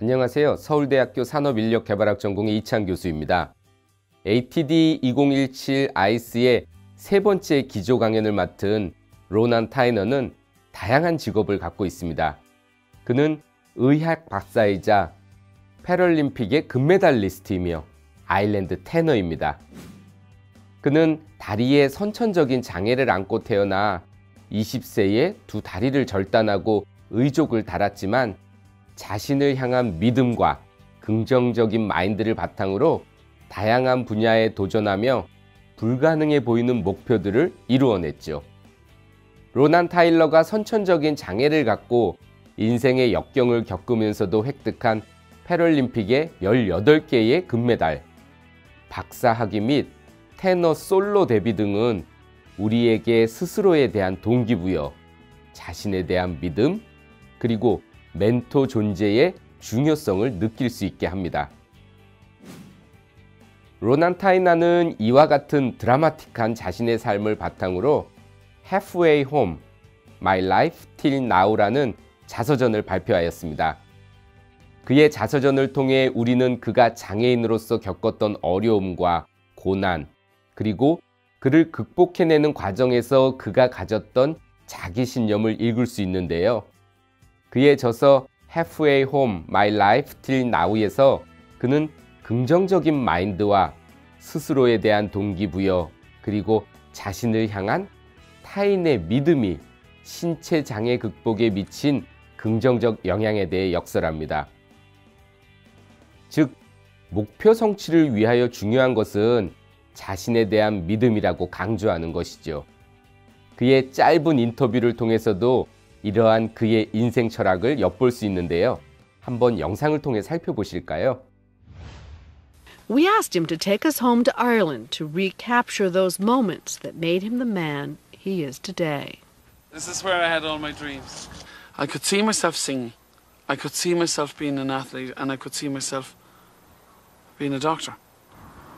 안녕하세요. 서울대학교 산업인력개발학 전공의 이창 교수입니다. ATD 2017 아이스의 세 번째 기조 강연을 맡은 로난 타이너는 다양한 직업을 갖고 있습니다. 그는 의학 박사이자 패럴림픽의 금메달리스트이며 아일랜드 테너입니다. 그는 다리에 선천적인 장애를 안고 태어나 20세에 두 다리를 절단하고 의족을 달았지만 자신을 향한 믿음과 긍정적인 마인드를 바탕으로 다양한 분야에 도전하며 불가능해 보이는 목표들을 이루어냈죠. 로난 타일러가 선천적인 장애를 갖고 인생의 역경을 겪으면서도 획득한 패럴림픽의 18개의 금메달, 박사학위 및 테너 솔로 데뷔 등은 우리에게 스스로에 대한 동기부여, 자신에 대한 믿음, 그리고 멘토 존재의 중요성을 느낄 수 있게 합니다. 로난 타이너는 이와 같은 드라마틱한 자신의 삶을 바탕으로 Halfway Home, My Life Till Now라는 자서전을 발표하였습니다. 그의 자서전을 통해 우리는 그가 장애인으로서 겪었던 어려움과 고난, 그리고 그를 극복해내는 과정에서 그가 가졌던 자기신념을 읽을 수 있는데요. 그의 저서 Halfway Home, My Life Till Now에서 그는 긍정적인 마인드와 스스로에 대한 동기부여, 그리고 자신을 향한 타인의 믿음이 신체 장애 극복에 미친 긍정적 영향에 대해 역설합니다. 즉, 목표 성취를 위하여 중요한 것은 자신에 대한 믿음이라고 강조하는 것이죠. 그의 짧은 인터뷰를 통해서도 이러한 그의 인생 철학을 엿볼 수 있는데요. 한번 영상을 통해 살펴보실까요? We asked him to take us home to Ireland to recapture those moments that made him the man he is today. This is where I had all my dreams. I could see myself singing. I could see myself being an athlete, and I could see myself being a doctor.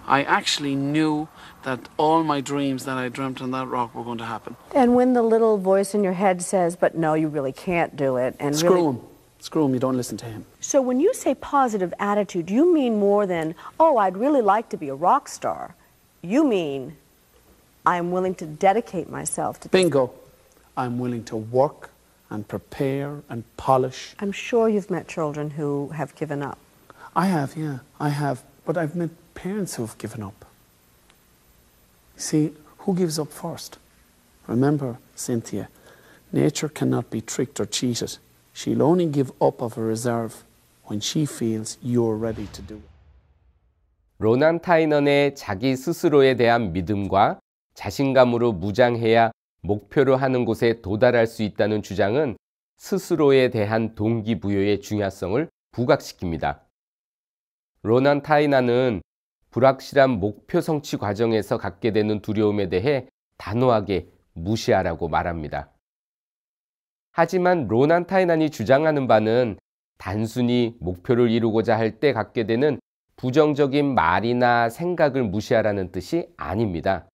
I actually knew that all my dreams that I dreamt on that rock were going to happen. And when the little voice in your head says, but no, you really can't do it. And Screw him, you don't listen to him. So when you say positive attitude, you mean more than, oh, I'd really like to be a rock star. You mean, I'm willing to dedicate myself to this. Bingo. I'm willing to work and prepare and polish. I'm sure you've met children who have given up. I have, yeah, I have. But I've met parents who have given up. See, who gives up first? Remember, Cynthia, nature cannot be tricked or cheated. She'll only give up of a reserve when she feels you're ready to do it. 로난 타이너의 자기 스스로에 대한 믿음과 자신감으로 무장해야 목표로 하는 곳에 도달할 수 있다는 주장은 스스로에 대한 동기부여의 중요성을 부각시킵니다. 로난 타이너는 불확실한 목표 성취 과정에서 갖게 되는 두려움에 대해 단호하게 무시하라고 말합니다. 하지만 로난 타이너이 주장하는 바는 단순히 목표를 이루고자 할 때 갖게 되는 부정적인 말이나 생각을 무시하라는 뜻이 아닙니다.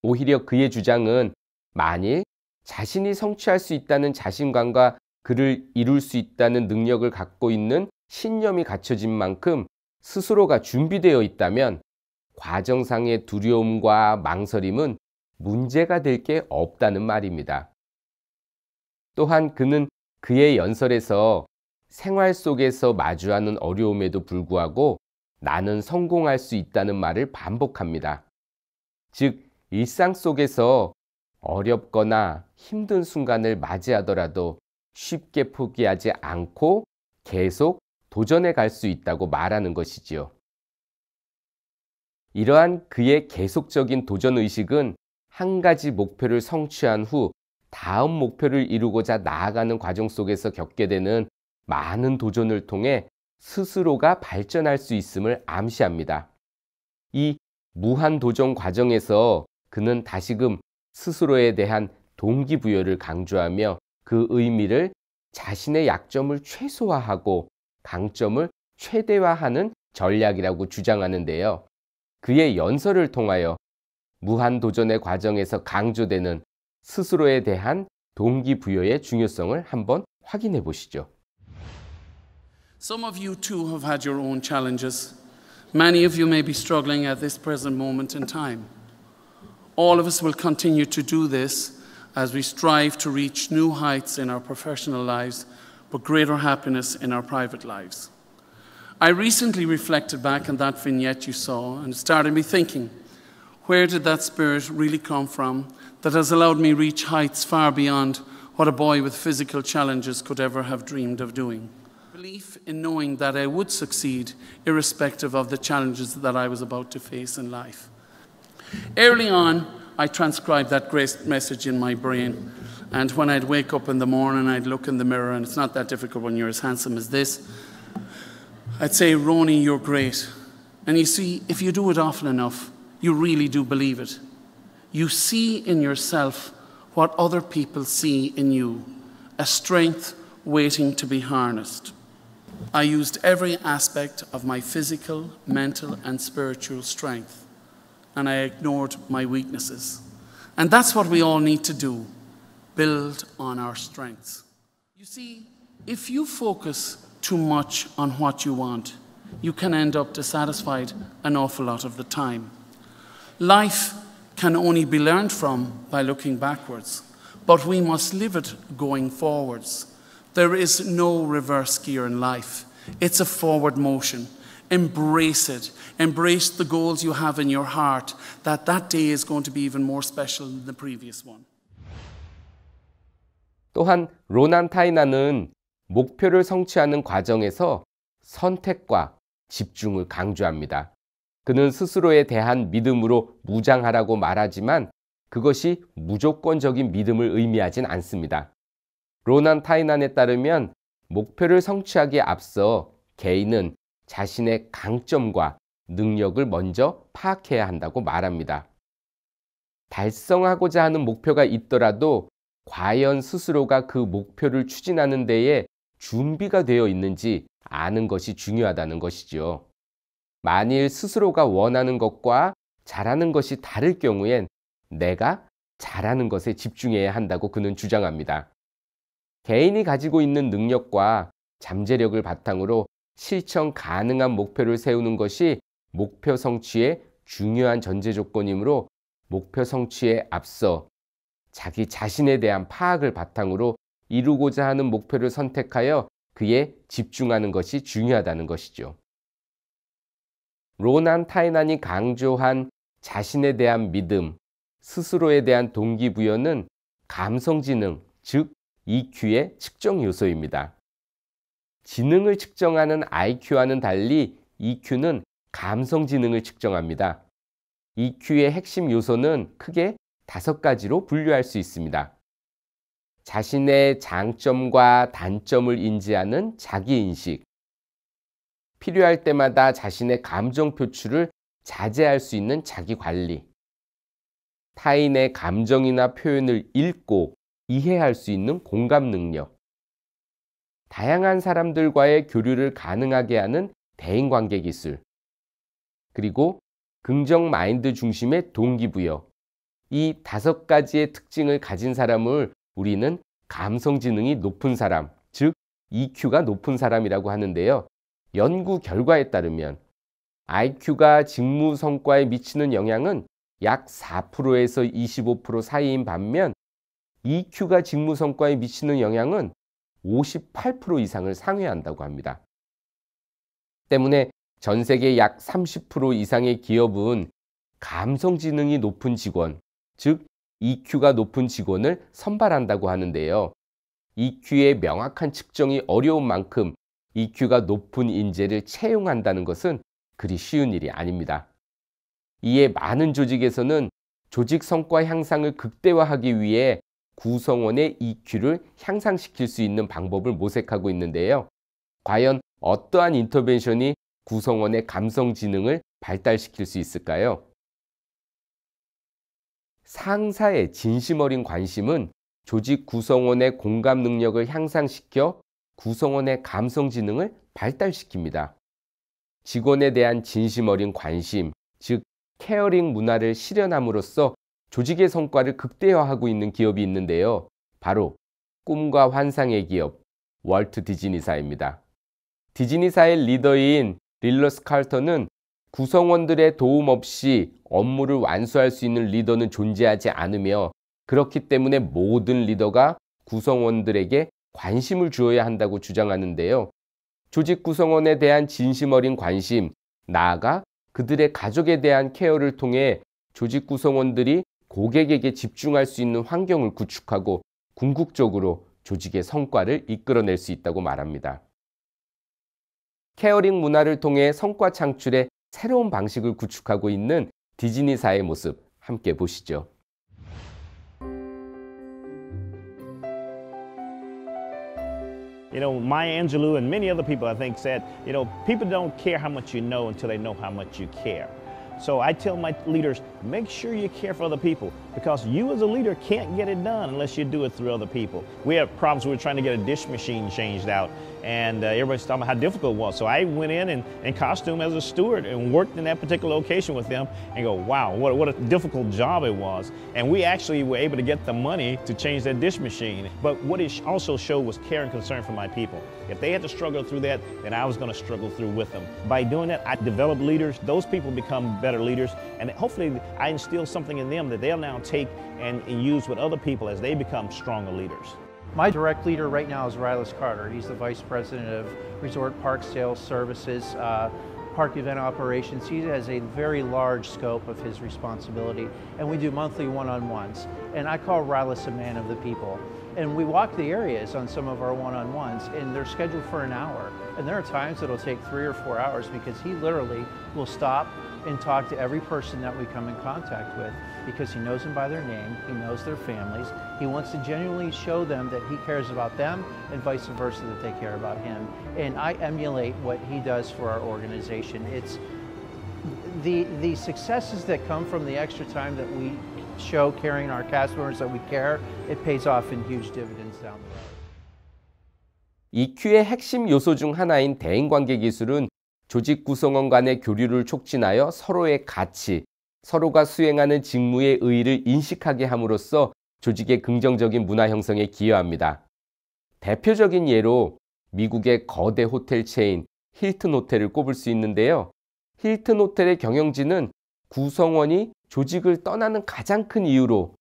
오히려 그의 주장은 만일 자신이 성취할 수 있다는 자신감과 그를 이룰 수 있다는 능력을 갖고 있는 신념이 갖춰진 만큼 스스로가 준비되어 있다면 과정상의 두려움과 망설임은 문제가 될 게 없다는 말입니다. 또한 그는 그의 연설에서 생활 속에서 마주하는 어려움에도 불구하고 나는 성공할 수 있다는 말을 반복합니다. 즉, 일상 속에서 어렵거나 힘든 순간을 맞이하더라도 쉽게 포기하지 않고 계속 도전해 갈 수 있다고 말하는 것이지요. 이러한 그의 계속적인 도전의식은 한 가지 목표를 성취한 후 다음 목표를 이루고자 나아가는 과정 속에서 겪게 되는 많은 도전을 통해 스스로가 발전할 수 있음을 암시합니다. 이 무한 도전 과정에서 그는 다시금 스스로에 대한 동기부여를 강조하며 그 의미를 자신의 약점을 최소화하고 강점을 최대화하는 전략이라고 주장하는데요. 그의 연설을 통하여 무한도전의 과정에서 강조되는 스스로에 대한 동기부여의 중요성을 한번 확인해 보시죠. Some of you too have had your own challenges. Many of you may be struggling at this present moment in time. All of us will continue to do this as we strive to reach new heights in our professional lives, but greater happiness in our private lives. I recently reflected back on that vignette you saw, and it started me thinking, where did that spirit really come from that has allowed me reach heights far beyond what a boy with physical challenges could ever have dreamed of doing? Belief in knowing that I would succeed irrespective of the challenges that I was about to face in life. Early on, I transcribed that great message in my brain, and when I'd wake up in the morning, I'd look in the mirror, and it's not that difficult when you're as handsome as this. I'd say, Roni, you're great. And you see, if you do it often enough, you really do believe it. You see in yourself what other people see in you, a strength waiting to be harnessed. I used every aspect of my physical, mental, and spiritual strength, and I ignored my weaknesses. And that's what we all need to do, build on our strengths. You see, if you focus too much on what you want, you can end up dissatisfied an awful lot of the time. Life can only be learned from by looking backwards, but we must live it going forwards. There is no reverse gear in life. It's a forward motion. Embrace it. Embrace the goals you have in your heart, that day is going to be even more special than the previous one. 또한 로난 타이나는 목표를 성취하는 과정에서 선택과 집중을 강조합니다. 그는 스스로에 대한 믿음으로 무장하라고 말하지만 그것이 무조건적인 믿음을 의미하진 않습니다. 로난 타이난에 따르면 목표를 성취하기에 앞서 개인은 자신의 강점과 능력을 먼저 파악해야 한다고 말합니다. 달성하고자 하는 목표가 있더라도 과연 스스로가 그 목표를 추진하는 데에 준비가 되어 있는지 아는 것이 중요하다는 것이죠. 만일 스스로가 원하는 것과 잘하는 것이 다를 경우엔 내가 잘하는 것에 집중해야 한다고 그는 주장합니다. 개인이 가지고 있는 능력과 잠재력을 바탕으로 실천 가능한 목표를 세우는 것이 목표 성취의 중요한 전제 조건이므로 목표 성취에 앞서 자기 자신에 대한 파악을 바탕으로 이루고자 하는 목표를 선택하여 그에 집중하는 것이 중요하다는 것이죠. 로난 타이난이 강조한 자신에 대한 믿음, 스스로에 대한 동기부여는 감성지능, 즉 EQ의 측정 요소입니다. 지능을 측정하는 IQ와는 달리 EQ는 감성지능을 측정합니다. EQ의 핵심 요소는 크게 5가지로 분류할 수 있습니다. 자신의 장점과 단점을 인지하는 자기인식, 필요할 때마다 자신의 감정 표출을 자제할 수 있는 자기관리, 타인의 감정이나 표현을 읽고 이해할 수 있는 공감 능력, 다양한 사람들과의 교류를 가능하게 하는 대인관계 기술, 그리고 긍정 마인드 중심의 동기부여. 이 5가지의 특징을 가진 사람을 우리는 감성지능이 높은 사람, 즉 EQ가 높은 사람이라고 하는데요. 연구 결과에 따르면 IQ가 직무 성과에 미치는 영향은 약 4%에서 25% 사이인 반면 EQ가 직무 성과에 미치는 영향은 58% 이상을 상회한다고 합니다. 때문에 전 세계 약 30% 이상의 기업은 감성지능이 높은 직원, 즉 EQ가 높은 직원을 선발한다고 하는데요. EQ의 명확한 측정이 어려운 만큼 EQ가 높은 인재를 채용한다는 것은 그리 쉬운 일이 아닙니다. 이에 많은 조직에서는 조직 성과 향상을 극대화하기 위해 구성원의 EQ를 향상시킬 수 있는 방법을 모색하고 있는데요. 과연 어떠한 인터벤션이 구성원의 감성지능을 발달시킬 수 있을까요? 상사의 진심 어린 관심은 조직 구성원의 공감 능력을 향상시켜 구성원의 감성지능을 발달시킵니다. 직원에 대한 진심 어린 관심, 즉 케어링 문화를 실현함으로써 조직의 성과를 극대화하고 있는 기업이 있는데요. 바로 꿈과 환상의 기업, 월트 디즈니사입니다. 디즈니사의 리더인 릴러스 칼턴은 구성원들의 도움 없이 업무를 완수할 수 있는 리더는 존재하지 않으며 그렇기 때문에 모든 리더가 구성원들에게 관심을 주어야 한다고 주장하는데요. 조직 구성원에 대한 진심 어린 관심, 나아가 그들의 가족에 대한 케어를 통해 조직 구성원들이 고객에게 집중할 수 있는 환경을 구축하고 궁극적으로 조직의 성과를 이끌어낼 수 있다고 말합니다. 케어링 문화를 통해 성과 창출의 새로운 방식을 구축하고 있는 디즈니사의 모습 함께 보시죠. You know, Maya Angelou and many other people, I think, said, you know, people don't care how much you know until they know how much you care. So I tell my leaders, make sure you care for other people because you as a leader can't get it done unless you do it through other people. We have problems. We were trying to get a dish machine changed out and everybody's talking about how difficult it was. So I went in costume as a steward and worked in that particular location with them and go, wow, what a difficult job it was. And we actually were able to get the money to change that dish machine. But what it also showed was care and concern for my people. If they had to struggle through that, then I was going to struggle through with them. By doing that, I developed leaders. Those people become better leaders. And hopefully I instill something in them that they'll now take and use with other people as they become stronger leaders. My direct leader right now is Rylas Carter. He's the Vice President of Resort Park Sales Services, Park Event Operations. He has a very large scope of his responsibility, and we do monthly one-on-ones. And I call Rylas a man of the people. And we walk the areas on some of our one-on-ones, and they're scheduled for an hour. And there are times it'll take 3 or 4 hours because he literally will stop and talk to every person that we come in contact with because he knows them by their name, he knows their families, he wants to genuinely show them that he cares about them and vice versa that they care about him. And I emulate what he does for our organization. It's the successes that come from the extra time that we show carrying our cast members that we care, it pays off in huge dividends down the road. EQ의 핵심 요소 중 하나인 대인관계 기술은 조직 구성원 간의 교류를 촉진하여 서로의 가치, 서로가 수행하는 직무의 의의를 인식하게 함으로써 조직의 긍정적인 문화 형성에 기여합니다. 대표적인 예로 미국의 거대 호텔 체인 힐튼 호텔을 꼽을 수 있는데요. 힐튼 호텔의 경영진은 구성원이 조직을 떠나는 가장 큰 이유로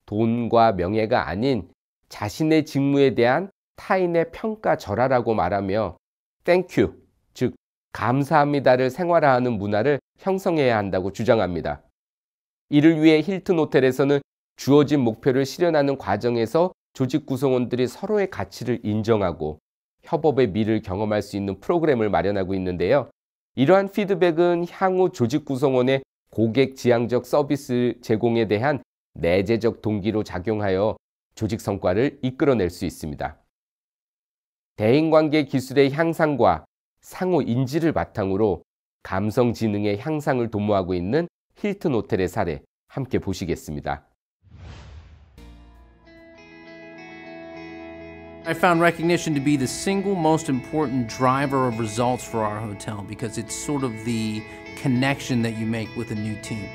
돈과 명예가 아닌 자신의 직무에 대한 타인의 평가절하라고 말하며 땡큐, 즉 감사합니다를 생활화하는 문화를 형성해야 한다고 주장합니다. 이를 위해 힐튼 호텔에서는 주어진 목표를 실현하는 과정에서 조직 구성원들이 서로의 가치를 인정하고 협업의 미를 경험할 수 있는 프로그램을 마련하고 있는데요. 이러한 피드백은 향후 조직 구성원의 고객 지향적 서비스 제공에 대한 내재적 동기로 작용하여 조직 성과를 이끌어낼 수 있습니다. 대인관계 기술의 향상과 상호 인지를 바탕으로 감성 지능의 향상을 도모하고 있는 힐튼 호텔의 사례 함께 보시겠습니다. I found recognition to be the single most important driver of results for our hotel because it's sort of the connection that you make with a new team.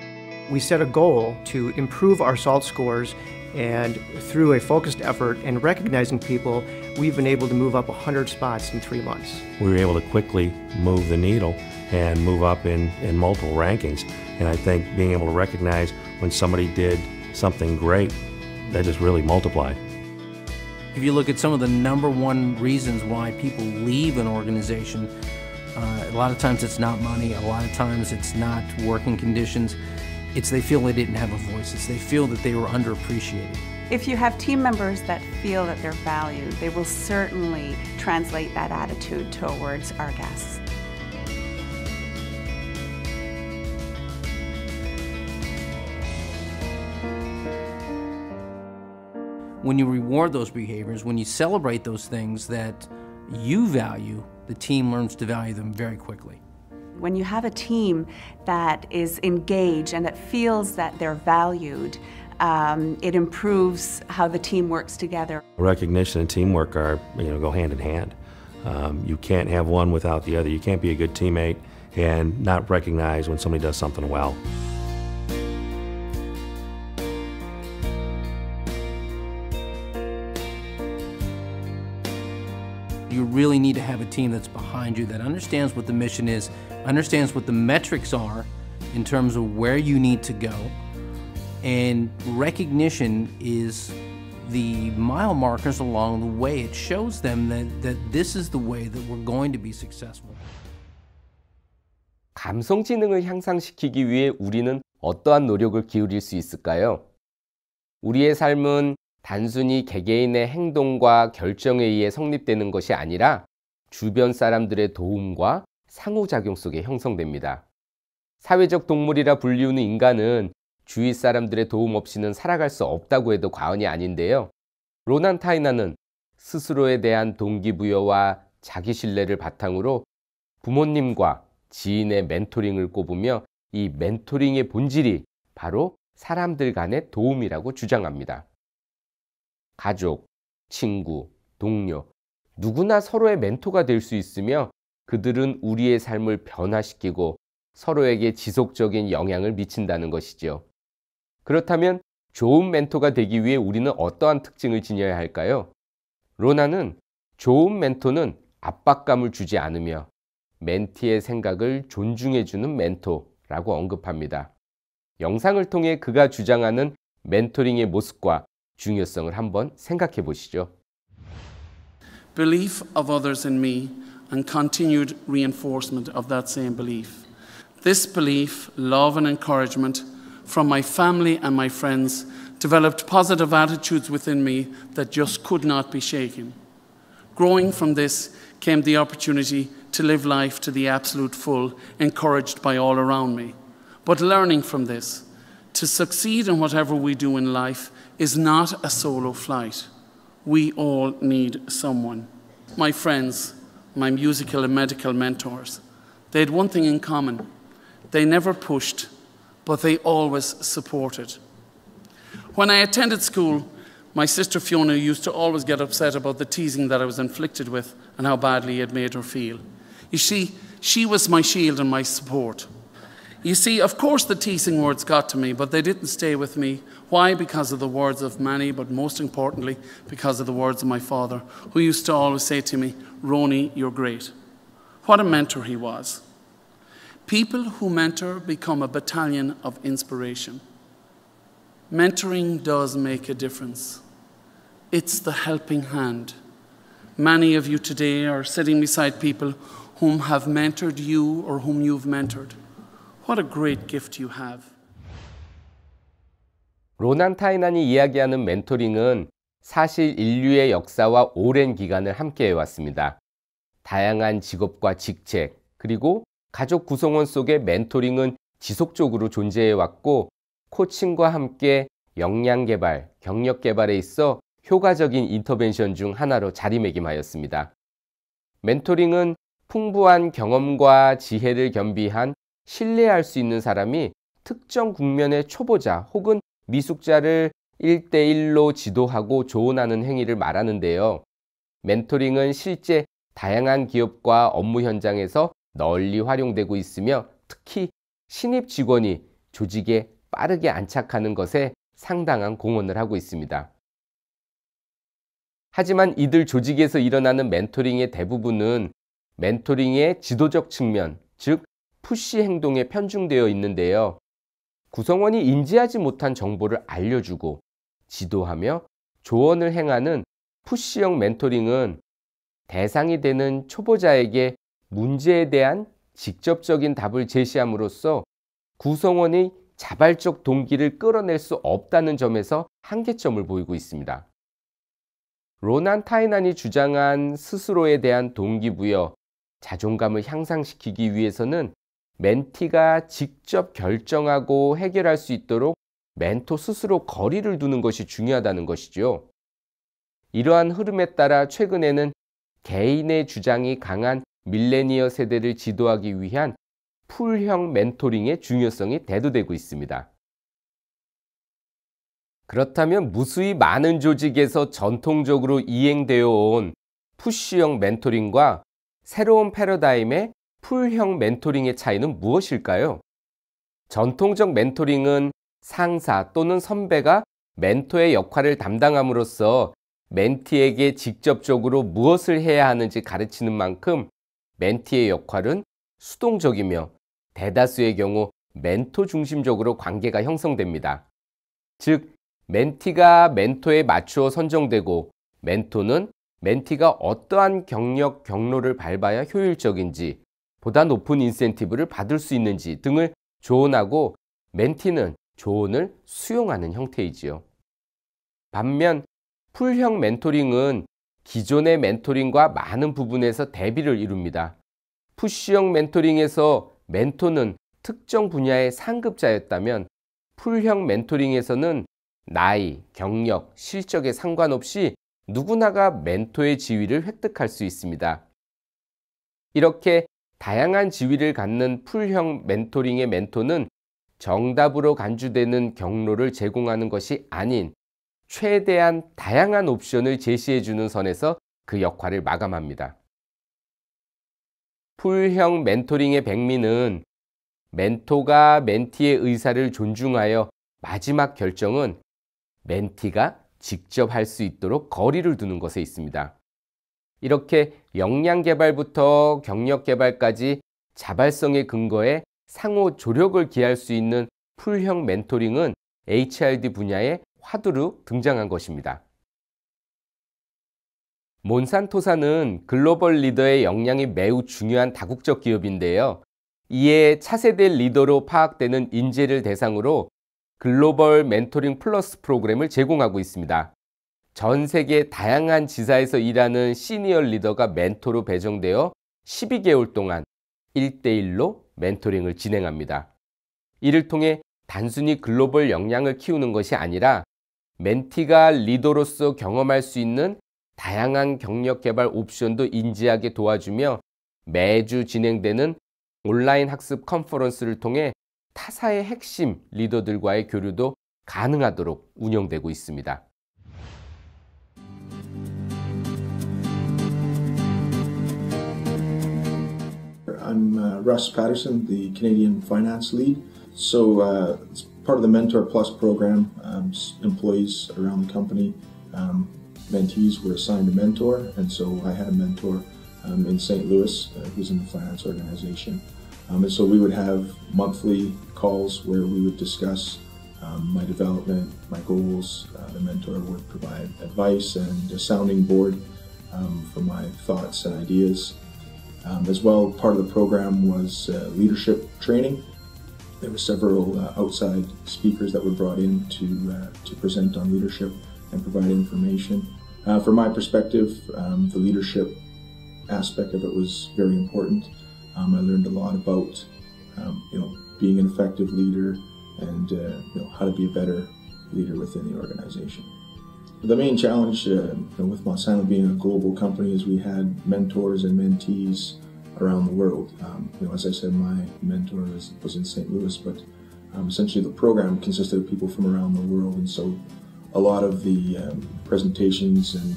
We set a goal to improve our SALT scores, and through a focused effort and recognizing people, we've been able to move up 100 spots in 3 months. We were able to quickly move the needle and move up in multiple rankings. And I think being able to recognize when somebody did something great, that just really multiplied. If you look at some of the #1 reasons why people leave an organization, a lot of times it's not money, a lot of times it's not working conditions. It's they feel they didn't have a voice. It's they feel that they were underappreciated. If you have team members that feel that they're valued, they will certainly translate that attitude towards our guests. When you reward those behaviors, when you celebrate those things that you value, the team learns to value them very quickly. When you have a team that is engaged and that feels that they're valued, it improves how the team works together. Recognition and teamwork are, go hand in hand. You can't have one without the other. You can't be a good teammate and not recognize when somebody does something well. You really need to have a team that's behind you, that understands what the mission is, understands what the metrics are in terms of where you need to go. And recognition is the mile markers along the way. It shows them that this is the way that we're going to be successful. 감성 지능을 향상시키기 위해 우리는 어떠한 노력을 기울일 수 있을까요? 우리의 삶은 단순히 개개인의 행동과 결정에 의해 성립되는 것이 아니라 주변 사람들의 도움과 상호작용 속에 형성됩니다. 사회적 동물이라 불리우는 인간은 주위 사람들의 도움 없이는 살아갈 수 없다고 해도 과언이 아닌데요. 로난 타이너는 스스로에 대한 동기부여와 자기신뢰를 바탕으로 부모님과 지인의 멘토링을 꼽으며 이 멘토링의 본질이 바로 사람들 간의 도움이라고 주장합니다. 가족, 친구, 동료, 누구나 서로의 멘토가 될 수 있으며 그들은 우리의 삶을 변화시키고 서로에게 지속적인 영향을 미친다는 것이죠. 그렇다면 좋은 멘토가 되기 위해 우리는 어떠한 특징을 지녀야 할까요? 로나는 좋은 멘토는 압박감을 주지 않으며 멘티의 생각을 존중해주는 멘토라고 언급합니다. 영상을 통해 그가 주장하는 멘토링의 모습과 중요성을 한번 생각해 보시죠. Belief of others in me and continued reinforcement of that same belief. This belief, love and encouragement from my family and my friends developed positive attitudes within me that just could not be shaken. Growing from this came the opportunity to live life to the absolute full, encouraged by all around me. But learning from this, to succeed in whatever we do in life is not a solo flight. We all need someone. My friends, my musical and medical mentors, they had one thing in common. They never pushed, but they always supported. When I attended school, my sister Fiona used to always get upset about the teasing that I was inflicted with and how badly it made her feel. You see, she was my shield and my support. You see, of course the teasing words got to me, but they didn't stay with me. Why? Because of the words of many, but most importantly, because of the words of my father, who used to always say to me, "Roni, you're great." What a mentor he was. People who mentor become a battalion of inspiration. Mentoring does make a difference. It's the helping hand. Many of you today are sitting beside people whom have mentored you or whom you've mentored. What a great gift you have. 로난 타이난이 이야기하는 멘토링은 사실 인류의 역사와 오랜 기간을 함께 해왔습니다. 다양한 직업과 직책, 그리고 가족 구성원 속에 멘토링은 지속적으로 존재해왔고 코칭과 함께 역량 개발, 경력 개발에 있어 효과적인 인터벤션 중 하나로 자리매김하였습니다. 멘토링은 풍부한 경험과 지혜를 겸비한 신뢰할 수 있는 사람이 특정 국면의 초보자 혹은 미숙자를 1대1로 지도하고 조언하는 행위를 말하는데요. 멘토링은 실제 다양한 기업과 업무 현장에서 널리 활용되고 있으며 특히 신입 직원이 조직에 빠르게 안착하는 것에 상당한 공헌을 하고 있습니다. 하지만 이들 조직에서 일어나는 멘토링의 대부분은 멘토링의 지도적 측면, 즉 푸시 행동에 편중되어 있는데요. 구성원이 인지하지 못한 정보를 알려주고 지도하며 조언을 행하는 푸시형 멘토링은 대상이 되는 초보자에게 문제에 대한 직접적인 답을 제시함으로써 구성원의 자발적 동기를 끌어낼 수 없다는 점에서 한계점을 보이고 있습니다. 로난 타이난이 주장한 스스로에 대한 동기부여, 자존감을 향상시키기 위해서는 멘티가 직접 결정하고 해결할 수 있도록 멘토 스스로 거리를 두는 것이 중요하다는 것이죠. 이러한 흐름에 따라 최근에는 개인의 주장이 강한 밀레니어 세대를 지도하기 위한 풀형 멘토링의 중요성이 대두되고 있습니다. 그렇다면 무수히 많은 조직에서 전통적으로 이행되어 온 푸시형 멘토링과 새로운 패러다임의 풀형 멘토링의 차이는 무엇일까요? 전통적 멘토링은 상사 또는 선배가 멘토의 역할을 담당함으로써 멘티에게 직접적으로 무엇을 해야 하는지 가르치는 만큼 멘티의 역할은 수동적이며 대다수의 경우 멘토 중심적으로 관계가 형성됩니다. 즉, 멘티가 멘토에 맞추어 선정되고 멘토는 멘티가 어떠한 경력, 경로를 밟아야 효율적인지, 보다 높은 인센티브를 받을 수 있는지 등을 조언하고 멘티는 조언을 수용하는 형태이지요. 반면 풀형 멘토링은 기존의 멘토링과 많은 부분에서 대비를 이룹니다. 푸시형 멘토링에서 멘토는 특정 분야의 상급자였다면 풀형 멘토링에서는 나이, 경력, 실적에 상관없이 누구나가 멘토의 지위를 획득할 수 있습니다. 이렇게 다양한 지위를 갖는 풀형 멘토링의 멘토는 정답으로 간주되는 경로를 제공하는 것이 아닌 최대한 다양한 옵션을 제시해주는 선에서 그 역할을 마감합니다. 풀형 멘토링의 백미는 멘토가 멘티의 의사를 존중하여 마지막 결정은 멘티가 직접 할 수 있도록 거리를 두는 것에 있습니다. 이렇게 역량 개발부터 경력 개발까지 자발성의 근거에 상호 조력을 기할 수 있는 풀형 멘토링은 HRD 분야에 화두로 등장한 것입니다. 몬산토사는 글로벌 리더의 역량이 매우 중요한 다국적 기업인데요. 이에 차세대 리더로 파악되는 인재를 대상으로 글로벌 멘토링 플러스 프로그램을 제공하고 있습니다. 전 세계 다양한 지사에서 일하는 시니어 리더가 멘토로 배정되어 12개월 동안 1대1로 멘토링을 진행합니다. 이를 통해 단순히 글로벌 역량을 키우는 것이 아니라 멘티가 리더로서 경험할 수 있는 다양한 경력 개발 옵션도 인지하게 도와주며 매주 진행되는 온라인 학습 컨퍼런스를 통해 타사의 핵심 리더들과의 교류도 가능하도록 운영되고 있습니다. I'm Russ Patterson, the Canadian Finance Lead. So it's part of the Mentor Plus program. Employees around the company, mentees were assigned a mentor, and so I had a mentor in St. Louis who's in the finance organization. And so we would have monthly calls where we would discuss my development, my goals. The mentor would provide advice and a sounding board for my thoughts and ideas. As well, part of the program was leadership training. There were several outside speakers that were brought in to present on leadership and provide information. From my perspective, the leadership aspect of it was very important. I learned a lot about being an effective leader and how to be a better leader within the organization. The main challenge with Monsanto being a global company is we had mentors and mentees around the world. As I said, my mentor was in St. Louis, but essentially the program consisted of people from around the world, and so a lot of the presentations and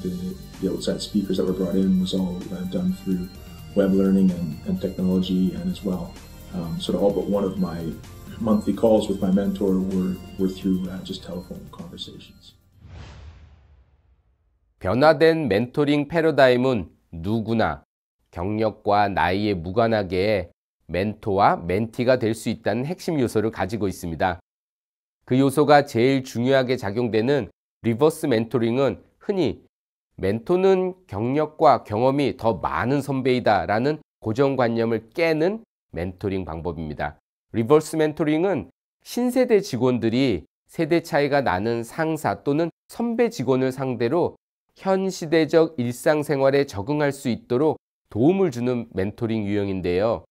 the outside speakers that were brought in was all done through web learning and technology, and as well, sort of all but one of my monthly calls with my mentor were through just telephone conversations. 변화된 멘토링 패러다임은 누구나 경력과 나이에 무관하게 멘토와 멘티가 될 수 있다는 핵심 요소를 가지고 있습니다. 그 요소가 제일 중요하게 작용되는 리버스 멘토링은 흔히 멘토는 경력과 경험이 더 많은 선배이다 라는 고정관념을 깨는 멘토링 방법입니다. 리버스 멘토링은 신세대 직원들이 세대 차이가 나는 상사 또는 선배 직원을 상대로 현 시대적 일상생활에 적응할 수 있도록 도움을 주는 멘토링 유형인데요.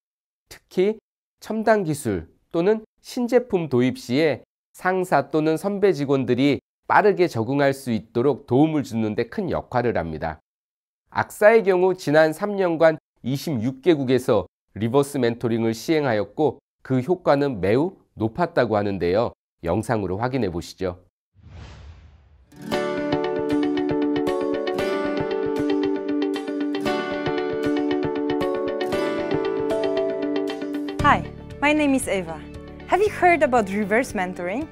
특히 첨단 기술 또는 신제품 도입 시에 상사 또는 선배 직원들이 빠르게 적응할 수 있도록 도움을 주는 데 큰 역할을 합니다. 악사의 경우 지난 3년간 26개국에서 리버스 멘토링을 시행하였고 그 효과는 매우 높았다고 하는데요. 영상으로 확인해 보시죠. Hi, my name is Eva. Have you heard about reverse mentoring?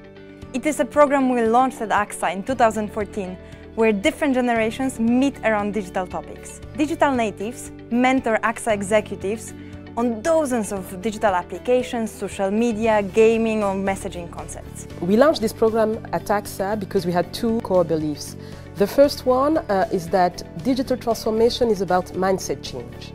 It is a program we launched at AXA in 2014 where different generations meet around digital topics. Digital natives mentor AXA executives on dozens of digital applications, social media, gaming, or messaging concepts. We launched this program at AXA because we had two core beliefs. The first one is that digital transformation is about mindset change.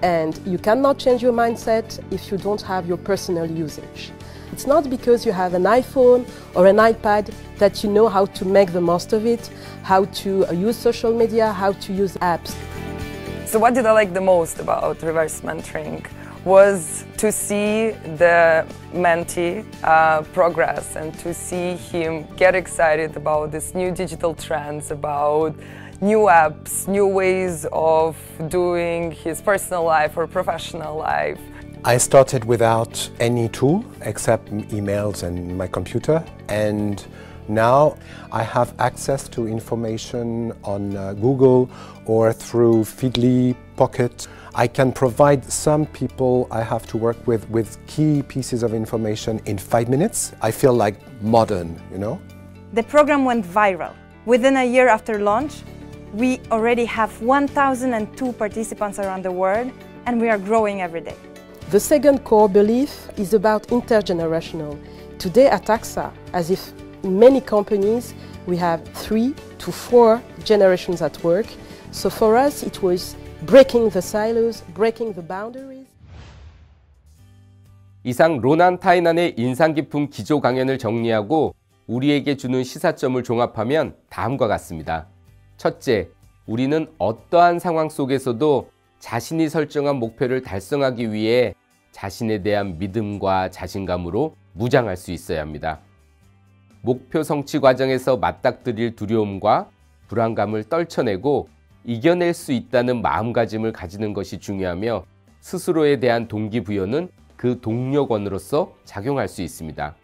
And you cannot change your mindset if you don't have your personal usage. It's not because you have an iPhone or an iPad that you know how to make the most of it, how to use social media, how to use apps. So what did I like the most about reverse mentoring was to see the mentee progress and to see him get excited about these new digital trends, about new apps, new ways of doing his personal life or professional life. I started without any tool except emails and my computer, and now I have access to information on Google or through Feedly, Pocket. I can provide some people I have to work with key pieces of information in 5 minutes. I feel like modern, you know? The program went viral. Within a year after launch, we already have 1,002 participants around the world, and we are growing every day. The second core belief is about intergenerational. Today at AXA, as if in many companies, we have 3 to 4 generations at work. So for us, it was breaking the silos, breaking the boundaries. 이상 로난 타이넌의 인상 깊은 기조 강연을 정리하고 우리에게 주는 시사점을 종합하면 다음과 같습니다. 첫째, 우리는 어떠한 상황 속에서도 자신이 설정한 목표를 달성하기 위해 자신에 대한 믿음과 자신감으로 무장할 수 있어야 합니다. 목표 성취 과정에서 맞닥뜨릴 두려움과 불안감을 떨쳐내고 이겨낼 수 있다는 마음가짐을 가지는 것이 중요하며 스스로에 대한 동기부여는 그 동력원으로서 작용할 수 있습니다.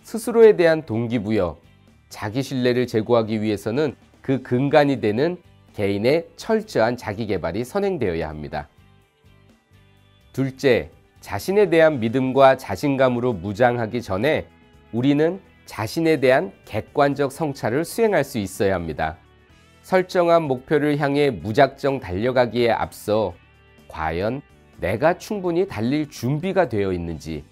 스스로에 대한 동기부여, 자기 신뢰를 제고하기 위해서는 그 근간이 되는 개인의 철저한 자기개발이 선행되어야 합니다. 둘째, 자신에 대한 믿음과 자신감으로 무장하기 전에 우리는 자신에 대한 객관적 성찰을 수행할 수 있어야 합니다. 설정한 목표를 향해 무작정 달려가기에 앞서 과연 내가 충분히 달릴 준비가 되어 있는지,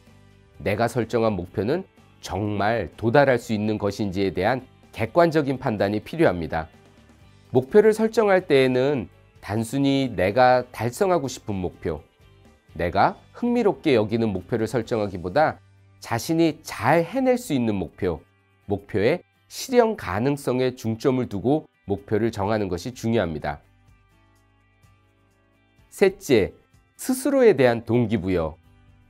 내가 설정한 목표는 정말 도달할 수 있는 것인지에 대한 객관적인 판단이 필요합니다. 목표를 설정할 때에는 단순히 내가 달성하고 싶은 목표, 내가 흥미롭게 여기는 목표를 설정하기보다 자신이 잘 해낼 수 있는 목표, 목표의 실현 가능성에 중점을 두고 목표를 정하는 것이 중요합니다. 셋째, 스스로에 대한 동기부여,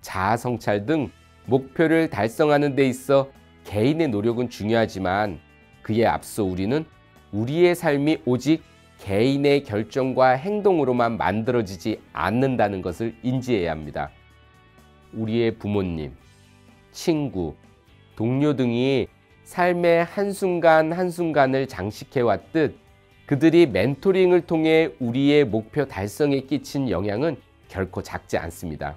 자아 성찰 등 목표를 달성하는 데 있어 개인의 노력은 중요하지만 그에 앞서 우리는 우리의 삶이 오직 개인의 결정과 행동으로만 만들어지지 않는다는 것을 인지해야 합니다. 우리의 부모님, 친구, 동료 등이 삶의 한순간 한순간을 장식해왔듯 그들이 멘토링을 통해 우리의 목표 달성에 끼친 영향은 결코 작지 않습니다.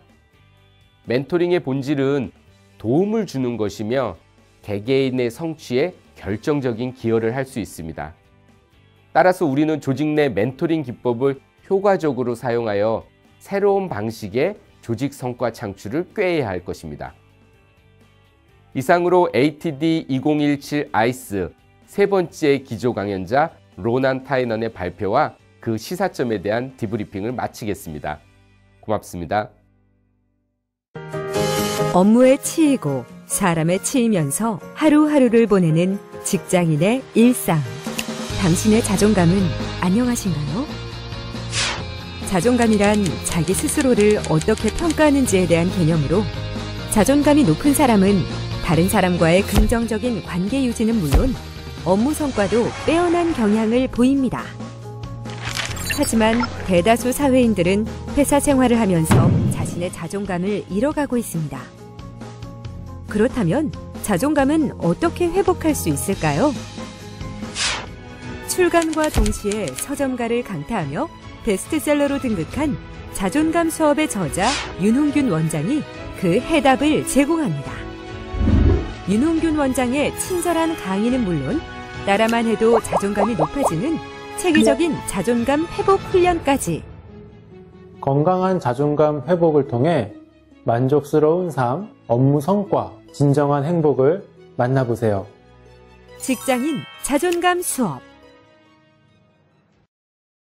멘토링의 본질은 도움을 주는 것이며 개개인의 성취에 결정적인 기여를 할 수 있습니다. 따라서 우리는 조직 내 멘토링 기법을 효과적으로 사용하여 새로운 방식의 조직 성과 창출을 꾀해야 할 것입니다. 이상으로 ATD 2017 아이스 세 번째 기조 강연자 로난 타이넌의 발표와 그 시사점에 대한 디브리핑을 마치겠습니다. 고맙습니다. 업무에 치이고 사람에 치이면서 하루하루를 보내는 직장인의 일상. 당신의 자존감은 안녕하신가요? 자존감이란 자기 스스로를 어떻게 평가하는지에 대한 개념으로 자존감이 높은 사람은 다른 사람과의 긍정적인 관계 유지는 물론 업무 성과도 빼어난 경향을 보입니다. 하지만 대다수 사회인들은 회사 생활을 하면서 자신의 자존감을 잃어가고 있습니다. 그렇다면 자존감은 어떻게 회복할 수 있을까요? 출간과 동시에 서점가를 강타하며 베스트셀러로 등극한 자존감 수업의 저자 윤홍균 원장이 그 해답을 제공합니다. 윤홍균 원장의 친절한 강의는 물론 따라만 해도 자존감이 높아지는 체계적인 자존감 회복 훈련까지. 건강한 자존감 회복을 통해 만족스러운 삶, 업무 성과, 진정한 행복을 만나보세요. 직장인 자존감 수업.